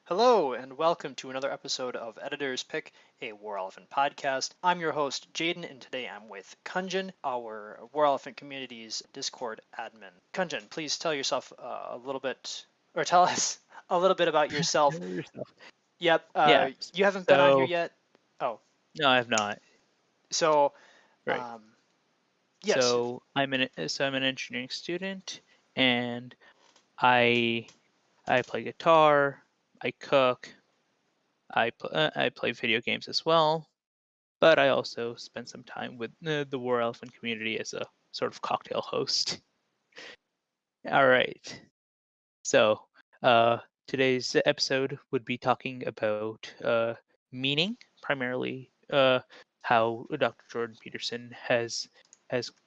Hello, and welcome to another episode of Editor's Pick, a War Elephant podcast. I'm your host, Jaedon, and today I'm with Kunjan, our War Elephant community's Discord admin. Kunjan, please tell yourself a little bit, or tell us a little bit about yourself. Know yourself. Yep, Yeah. you haven't been on here So yet. Oh, no, I have not. so, Right. um, yes, So I'm an engineering student, and I I play guitar. I cook. I play video games as well. But I also spend some time with the War Elephant community as a sort of cocktail host. All right. So today's episode would be talking about meaning, primarily how Dr. Jordan Peterson has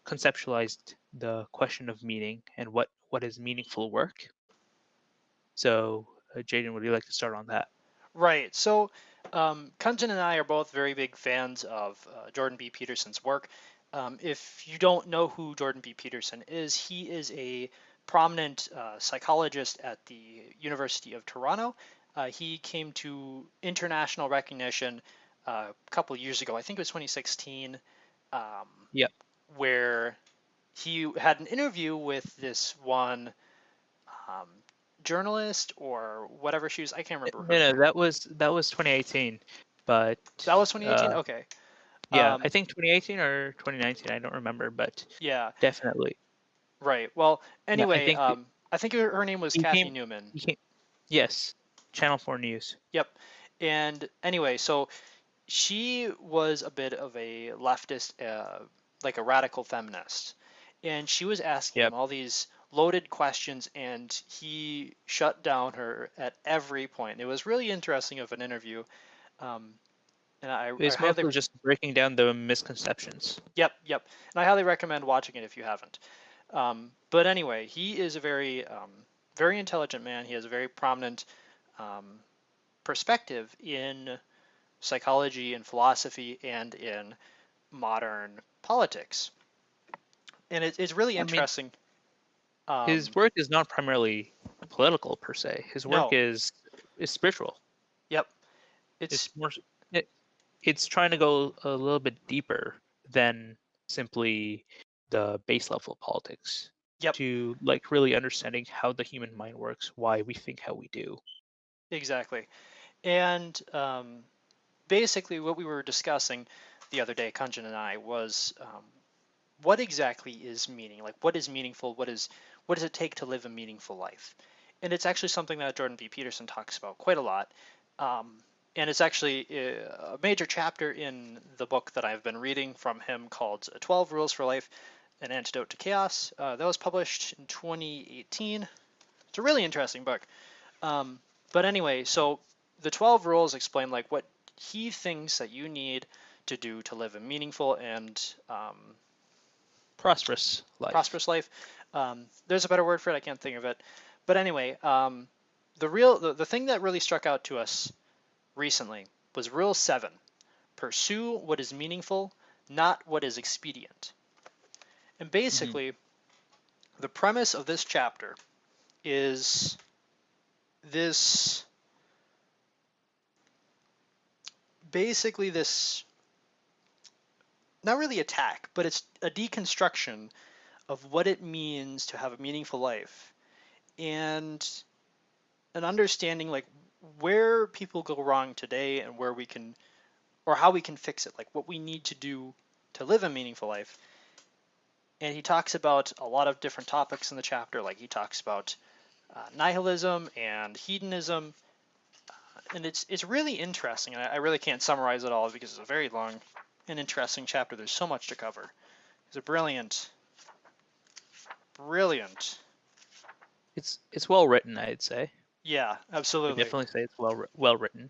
conceptualized the question of meaning and what is meaningful work. So, Jaden, would you like to start on that? right. So, Kunjan and I are both very big fans of Jordan B. Peterson's work. If you don't know who Jordan B. Peterson is, he is a prominent psychologist at the University of Toronto. He came to international recognition a couple years ago. I think it was 2016, um, Yep. where he had an interview with this one um, journalist or whatever she was. I can't remember her No, name. that was 2018, but That was 2018. uh, Okay. yeah, I Um, think 2018 or 2019. I don't remember, but yeah. definitely. Right. Well, Yeah, I anyway, think I think her name was he Kathy came. Newman. He came. Yes, Channel 4 News. Yep. And anyway, so she was a bit of a leftist, like a radical feminist, and she was asking him Yep. all these loaded questions, and he shut down her at every point. It was really interesting of an interview, um, and I It's highly, mostly just breaking down the misconceptions. yep, and I highly recommend watching it if you haven't. But anyway, he is a very intelligent man. He has a very prominent um, perspective in psychology and philosophy and in modern politics, and it's really I mean, interesting. his Um, work is not primarily political per se. His work no, is spiritual. yep, it's It's more it, it's trying to go a little bit deeper than simply the base level of politics yep, to like really understanding how the human mind works, why we think how we do. exactly. And basically, what we were discussing the other day, Kunjan and I, was what exactly is meaning? Like, what is meaningful? What does it take to live a meaningful life? And it's actually something that Jordan B. Peterson talks about quite a lot. Um, and it's actually a major chapter in the book that I've been reading from him called 12 Rules for Life, An Antidote to Chaos. That was published in 2018. It's a really interesting book. Um, but anyway, so the 12 rules explain like what he thinks that you need to do to live a meaningful and Prosperous life. prosperous life. There's a better word for it. I can't think of it. But anyway, the thing that really struck out to us recently was Rule 7: pursue what is meaningful, not what is expedient. And Hmm. basically, the premise of this chapter is this basically this not really attack, but it's a deconstruction of what it means to have a meaningful life and an understanding like where people go wrong today and where we can or how we can fix it, like what we need to do to live a meaningful life. And he talks about a lot of different topics in the chapter, like he talks about nihilism and hedonism, and it's really interesting. And I really can't summarize it all because it's a very long and interesting chapter. There's so much to cover. It's a brilliant. It's well written, I'd say. Yeah, I absolutely. definitely say it's well written.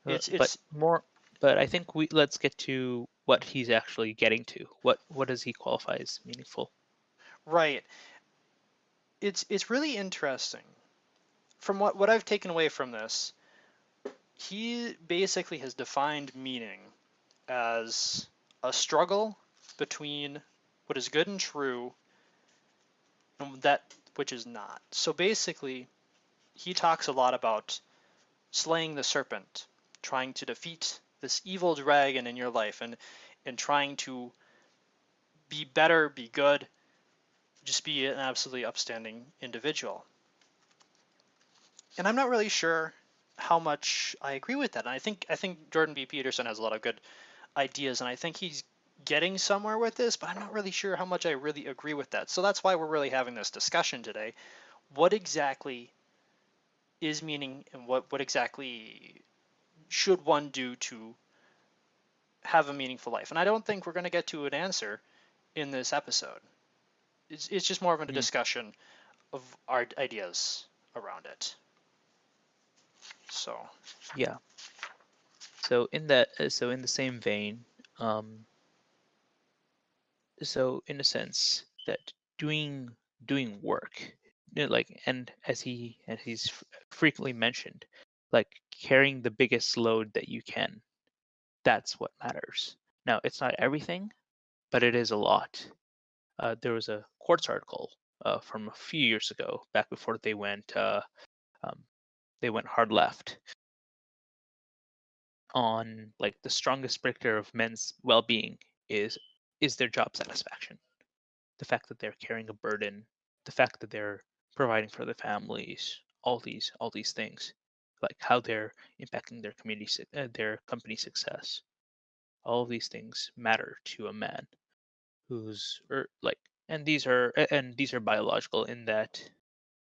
It's But it's more, but I think let's get to what he's actually getting to. What does he qualify as meaningful? right. It's really interesting. From what I've taken away from this, he basically has defined meaning as a struggle between what is good and true and that which is not. So basically, he talks a lot about slaying the serpent, trying to defeat this evil dragon in your life, and trying to be better, be good, just be an absolutely upstanding individual. And I'm not really sure how much I agree with that. And I think Jordan B. Peterson has a lot of good ideas, and I think he's getting somewhere with this, but I'm not really sure how much I really agree with that. So that's why we're really having this discussion today. What exactly is meaning, and what exactly should one do to have a meaningful life? And I don't think we're going to get to an answer in this episode. It's just more of a Mm, discussion of our ideas around it. So, yeah. So in that, so in the same vein, um, so in a sense that doing work, like, and as he's frequently mentioned, like carrying the biggest load that you can, that's what matters. Now, it's not everything, but it is a lot. There was a Quartz article from a few years ago, back before um, they went hard left, on like the strongest predictor of men's well-being is their job satisfaction. The fact that they're carrying a burden, the fact that they're providing for their families, all these things, like how they're impacting their their company success. All of these things matter to a man who's like, and these are biological in that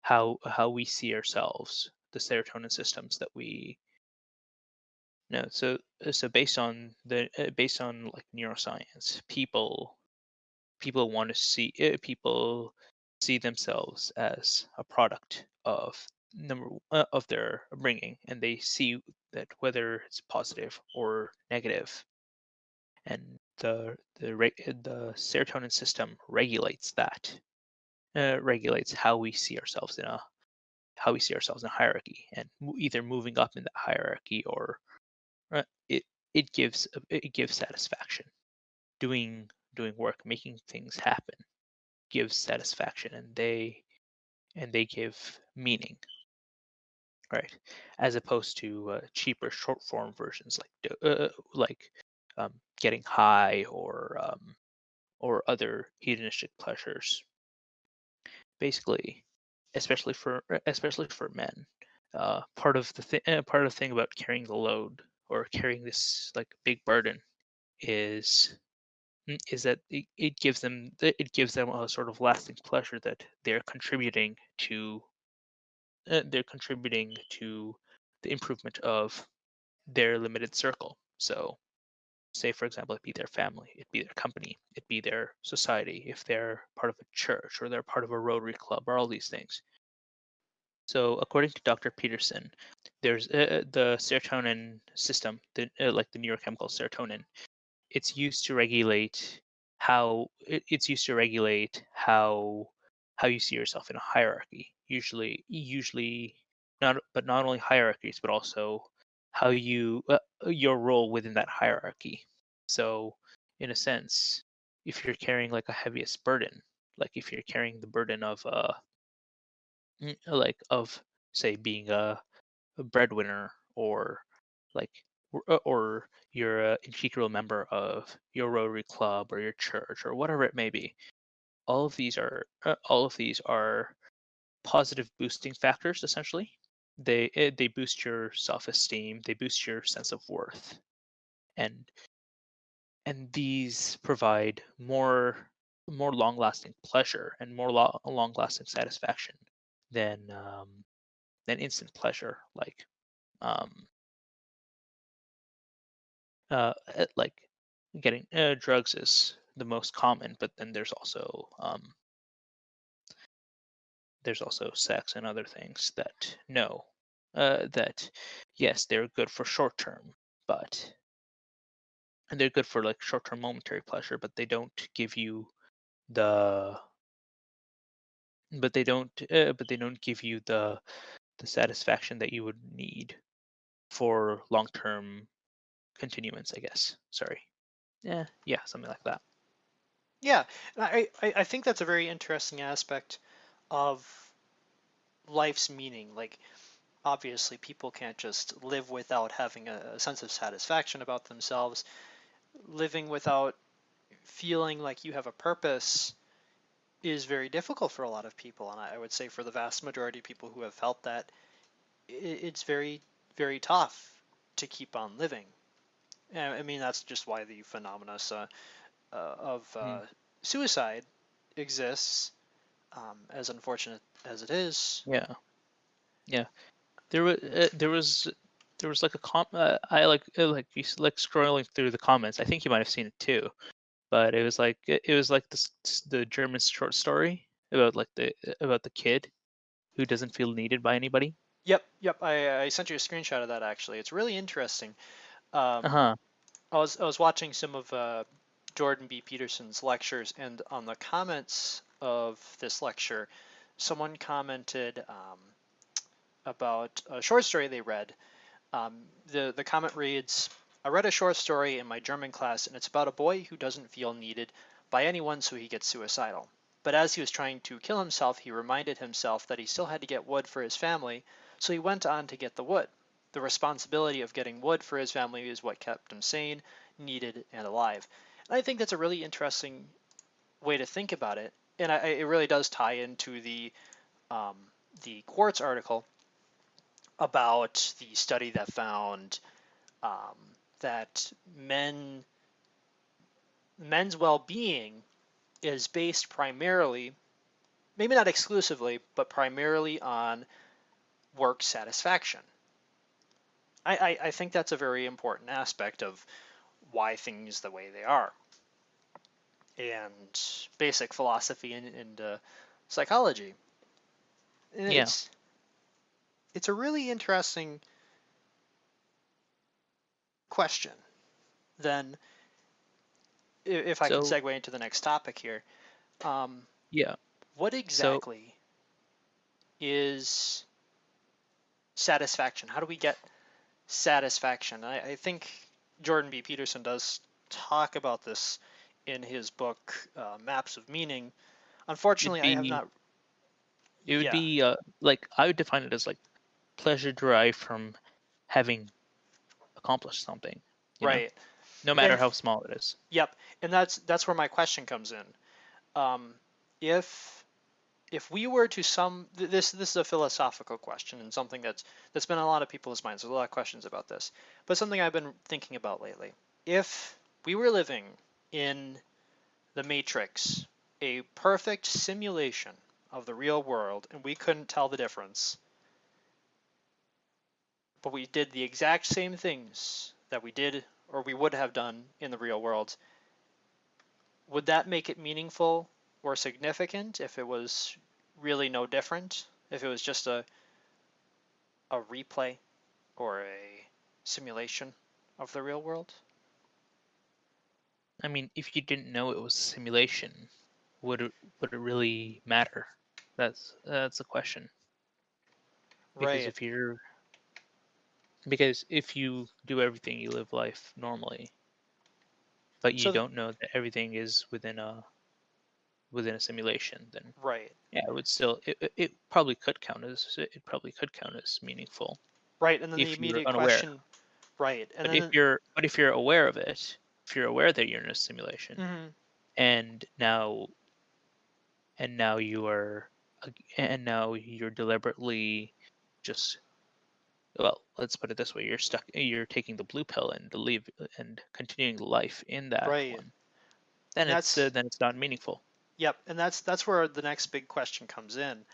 how we see ourselves, the serotonin systems that we know. So based on like neuroscience, people want to see people see themselves as a product of of their bringing, and they see that whether it's positive or negative, and the serotonin system regulates that, regulates how we see ourselves in a hierarchy, and either moving up in the hierarchy, or it it gives satisfaction. Doing work, making things happen, gives satisfaction, and they give meaning, right? As opposed to cheaper short form versions like getting high, or other hedonistic pleasures. Basically, especially for men, part of the thing about carrying the load, or carrying this like big burden, is that it gives them a sort of lasting pleasure that they're contributing to the improvement of their limited circle. So, say for example, it'd be their family, it'd be their company, it'd be their society, if they're part of a church or they're part of a Rotary Club, or all these things. So, according to Dr. Peterson, there's the serotonin system, like the neurochemical serotonin. It's used to regulate it's used to regulate how you see yourself in a hierarchy. Usually, not only hierarchies, but also how your role within that hierarchy. So, in a sense, if you're carrying like a heaviest burden, like if you're carrying the burden of of, say, being a breadwinner, or like or you're an integral member of your Rotary Club or your church or whatever it may be. All of these are positive boosting factors. Essentially, they boost your self-esteem, they boost your sense of worth, and these provide more long-lasting pleasure and more long-lasting satisfaction than instant pleasure, um, like getting drugs is the most common, but then there's also sex and other things that, no, that, yes, they're good for short term, but and they're good for like short term momentary pleasure, but they don't give you the but they don't give you the satisfaction that you would need for long term continuance, I guess. Sorry. Yeah, something like that. yeah, I think that's a very interesting aspect of life's meaning. Like, obviously people can't just live without having a sense of satisfaction about themselves. Living without feeling like you have a purpose is very difficult for a lot of people, and I would say for the vast majority of people who have felt that, it's very, very tough to keep on living. And I mean, that's just why the phenomena of Mm. suicide exists, as unfortunate as it is. Yeah, yeah. There was like a I like scrolling through the comments. I think you might have seen it too. But it was like the German short story about the kid who doesn't feel needed by anybody. Yep, yep. I sent you a screenshot of that actually. It's really interesting. Um, Uh-huh. I was watching some of Jordan B. Peterson's lectures, and on the comments of this lecture, someone commented about a short story they read. The comment reads, "I read a short story in my German class, and it's about a boy who doesn't feel needed by anyone, so he gets suicidal. But as he was trying to kill himself, he reminded himself that he still had to get wood for his family, so he went on to get the wood. The responsibility of getting wood for his family is what kept him sane, needed, and alive." And I think that's a really interesting way to think about it, and it really does tie into um, the Quartz article about the study that found um, that men's well-being is based primarily, maybe not exclusively, but primarily on work satisfaction. I think that's a very important aspect of why things the way they are, and basic philosophy and psychology. And Yeah. it's a really interesting question. Then, if I can So segue into the next topic here, um, yeah. what So exactly is satisfaction? How do we get satisfaction? I think Jordan B. Peterson does talk about this in his book, Maps of Meaning. it'd Unfortunately, I have be not. it would Yeah, be like I would define it as like pleasure derived from having accomplished something, you know, right. no matter And how small it is. yep, and that's where my question comes in. Um, if if we were to this is a philosophical question and something that's been on a lot of people's minds. There's a lot of questions about this, but something I've been thinking about lately. If we were living in the Matrix, a perfect simulation of the real world, and we couldn't tell the difference, but we did the exact same things that we did or we would have done in the real world, would that make it meaningful or significant if it was really no different? If it was just a replay or a simulation of the real world? I mean, if you didn't know it was a simulation, would it really matter? That's the question. Because Right. if you do everything, you live life normally, but you So, don't know that everything is within a simulation, then right. yeah, it probably could count as meaningful Right. And then the if you're immediate unaware. question, right. And But then, if you're aware of it, if you're aware that you're in a simulation, mhm, and now and now you are and now you're deliberately just, well, let's put it this way, you're taking the blue pill and leave and continuing life in that right. one, then And it's not meaningful. yep. And that's where the next big question comes in.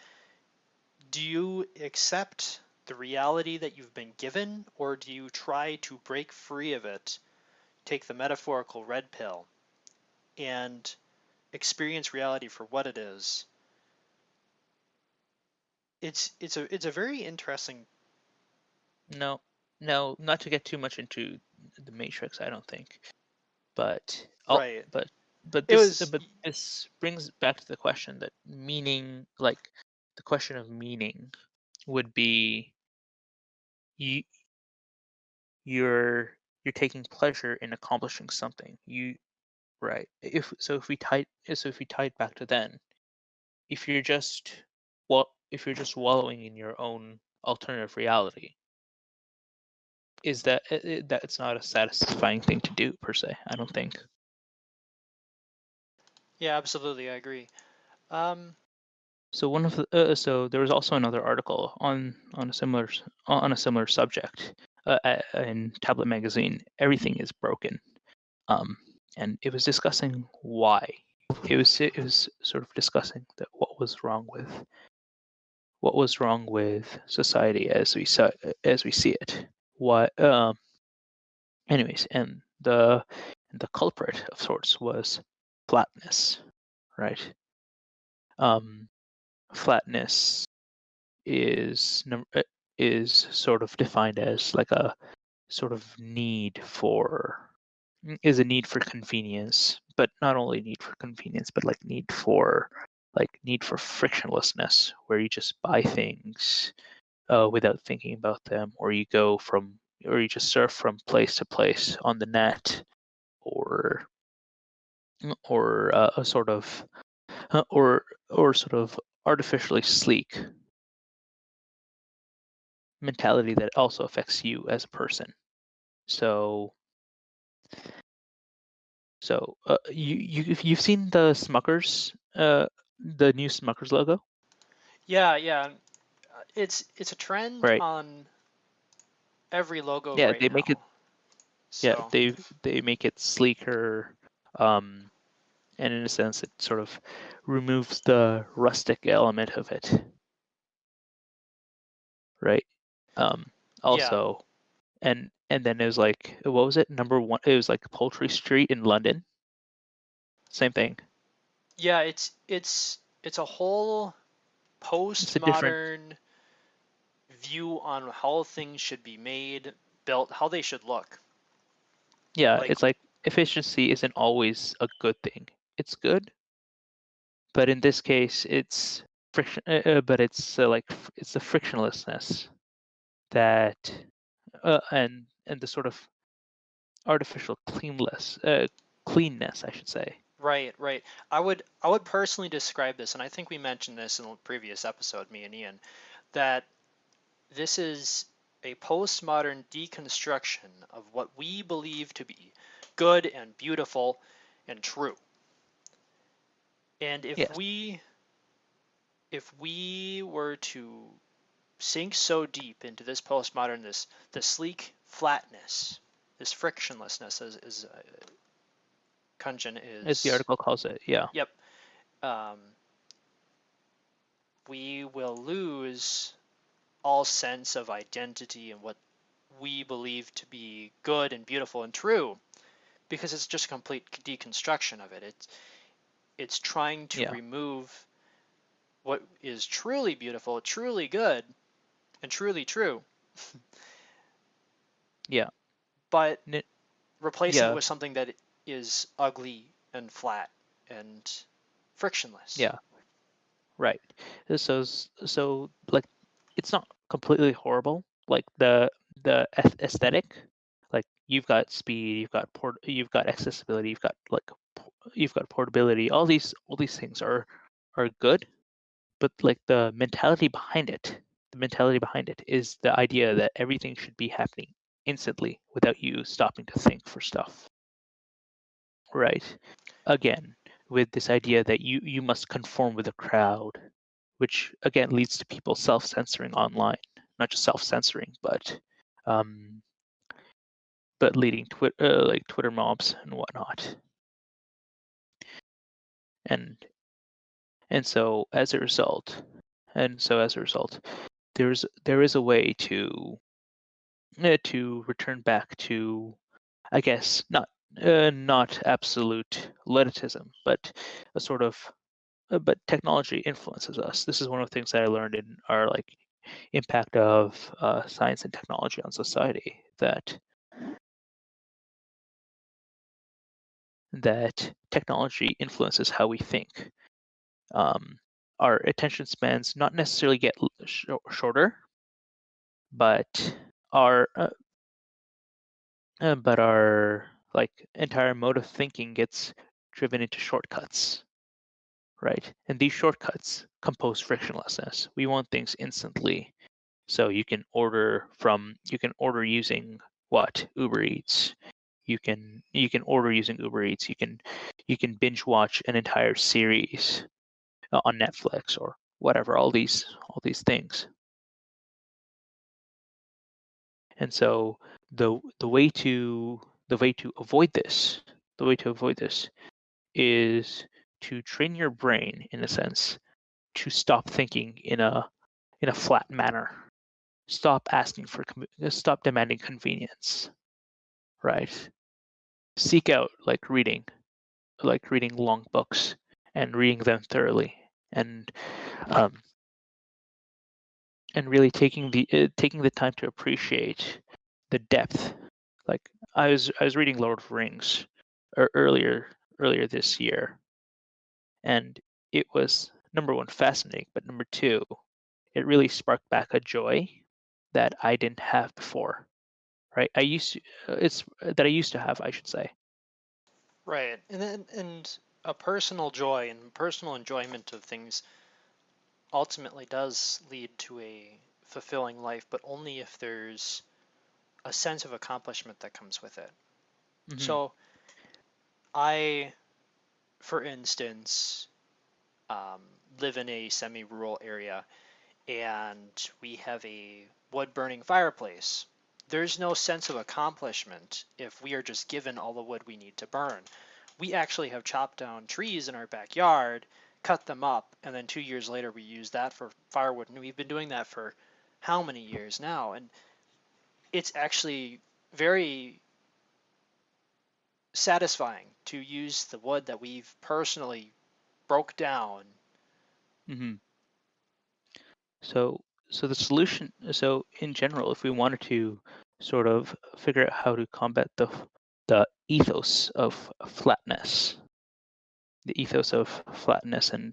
Do you accept the reality that you've been given, or do you try to break free of it, take the metaphorical red pill, and experience reality for what it is? It's a very interesting. No, no, not to get too much into the Matrix, I don't think. But oh, Right. It was but this brings back to the question that meaning, like the question of meaning, would be you you're taking pleasure in accomplishing something. Right. If we tie it back to then, if you're just if you're just wallowing in your own alternative reality, is that that's not a satisfying thing to do per se, I don't think. Yeah, absolutely, I agree. Um, So one of the so there was also another article on a similar subject in Tablet Magazine. Everything is broken, um, and it was discussing why. It was sort of discussing that what was wrong with society as we see it. What anyways, and the culprit of sorts was flatness, right? Um, Flatness is is sort of defined as like a sort of need for is a need for convenience, but not only need for convenience, but need for frictionlessness, where you just buy things without thinking about them, or you just surf from place to place on the net, or a sort of sort of artificially sleek mentality that also affects you as a person. So if you've seen the new Smuckers logo, yeah, yeah. It's a trend right? on every logo Yeah, right they make it. now. Yeah, So they make it sleeker, um, and in a sense, it sort of removes the rustic element of it, right? Um, yeah, Also, and then it was like, what was it? Number one, it was like Poultry Street in London. Same thing. yeah. It's a whole It's a different. postmodern view on how things should be made, built, how they should look. Yeah, Like it's like efficiency isn't always a good thing. It's good, but in this case, it's friction. But it's it's the frictionlessness that and the sort of artificial cleanness, I should say. right, right. I would personally describe this, and I think we mentioned this in a previous episode, me and Ian, that this is a postmodern deconstruction of what we believe to be good and beautiful and true. And Yes. if we were to sink so deep into this postmodern, the sleek flatness, this frictionlessness, as Kunjan As the is, article calls it. Yeah. yep, um, we will lose all sense of identity and what we believe to be good and beautiful and true, because it's just a complete deconstruction of it. It's trying to Yeah. remove what is truly beautiful, truly good, and truly true, Yeah. but N- replacing it yeah. with something that is ugly and flat and frictionless. Yeah. Right. So like, it's not completely horrible. Like the aesthetic, like you've got speed, you've got accessibility, you've got portability. All these things are good, but like the mentality behind it is the idea that everything should be happening instantly without you stopping to think for stuff. Right. Again, with this idea that you must conform with the crowd, which again leads to people self-censoring online, not just self-censoring, um, but leading like Twitter mobs and whatnot. And and so as a result, as a result, there is a way to return back to, I guess, not absolute ludditism, but a sort of but technology influences us. This is one of the things that I learned in our like impact of science and technology on society. That technology influences how we think. Um, our attention spans not necessarily get shorter, but our like entire mode of thinking gets driven into shortcuts, right? And these shortcuts compose frictionlessness. We want things instantly. So you can order using what? Uber Eats. You can order using Uber Eats. You can binge watch an entire series on Netflix or whatever, all these things. And so the way to avoid this, is to train your brain, in a sense, to stop thinking in a flat manner. Stop stop demanding convenience, right? Seek out reading long books and reading them thoroughly, and um, really taking the time to appreciate the depth. Like I was reading Lord of the Rings earlier this year, and it was, number one, fascinating, but number two, it really sparked back a joy that I didn't have before. Right? I used to it's that I used to have, I should say. Right. And a personal joy and personal enjoyment of things ultimately does lead to a fulfilling life, but only if there's a sense of accomplishment that comes with it. Hmm. So I, for instance, um, live in a semi-rural area, and we have a wood-burning fireplace. There's no sense of accomplishment if we are just given all the wood we need to burn. We actually have chopped down trees in our backyard, cut them up, and then 2 years later we use that for firewood. And we've been doing that for how many years now? And it's actually very satisfying to use the wood that we've personally broke down. Hmm. So the solution, so in general, if we wanted to sort of figure out how to combat the ethos of flatness, and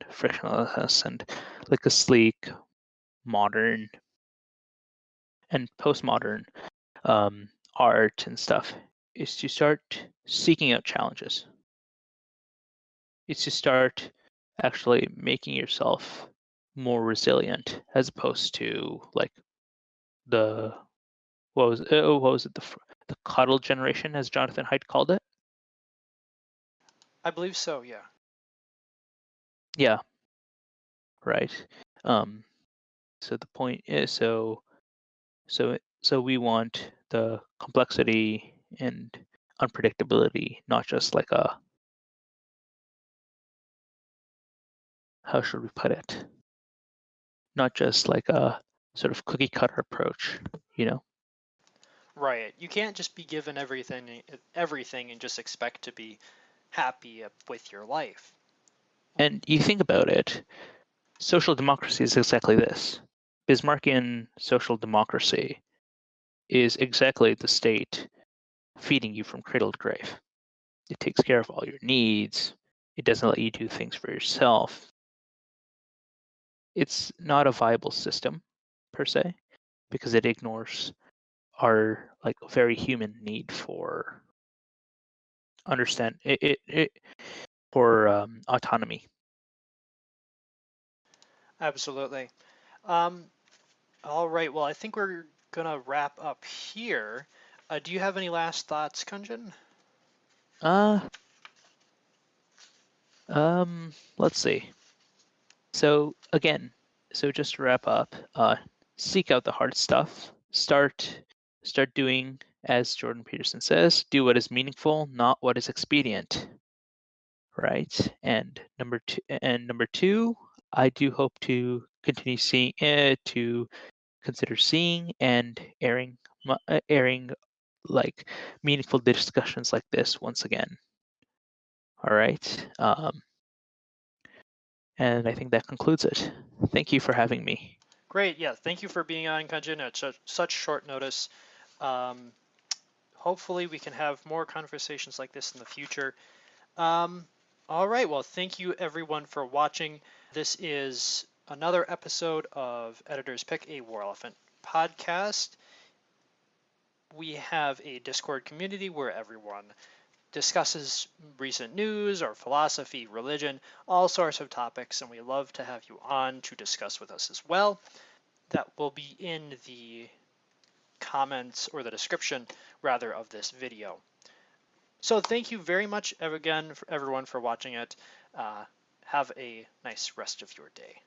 frictionlessness, and like a sleek, modern, and postmodern art and stuff, is to start seeking out challenges. It's to start actually making yourself more resilient, as opposed to like the what was it, the cuddle generation, as Jonathan Haidt called it. I believe so, yeah. Yeah, right. Um, so the point is, so we want the complexity and unpredictability, not just like a, how should we put it? Not just like a sort of cookie cutter approach, you know? Right. You can't just be given everything and just expect to be happy with your life. And you think about it, social democracy is exactly this. Bismarckian social democracy is exactly the state feeding you from cradle to grave. It takes care of all your needs. It doesn't let you do things for yourself. It's not a viable system per se, because it ignores our like very human need for for autonomy. Absolutely. Um, all right. Well, I think we're gonna wrap up here. Do you have any last thoughts, Kunjan? Uh, let's see. So again, just to wrap up, seek out the hard stuff. Start doing, as Jordan Peterson says, do what is meaningful, not what is expedient. Right. And number two, I do hope to continue to consider seeing and airing like meaningful discussions like this once again. All right. And I think that concludes it. Thank you for having me. Great. Yeah. Thank you for being on, Kunjan, at such short notice. Um, hopefully, we can have more conversations like this in the future. Um, all right. Well, thank you everyone for watching. This is another episode of Editor's Pick, a War Elephant podcast. We have a Discord community where everyone discusses recent news or philosophy, religion, all sorts of topics, and we love to have you on to discuss with us as well. that will be in the comments or the description rather of this video. So thank you very much again for everyone for watching it. Have a nice rest of your day.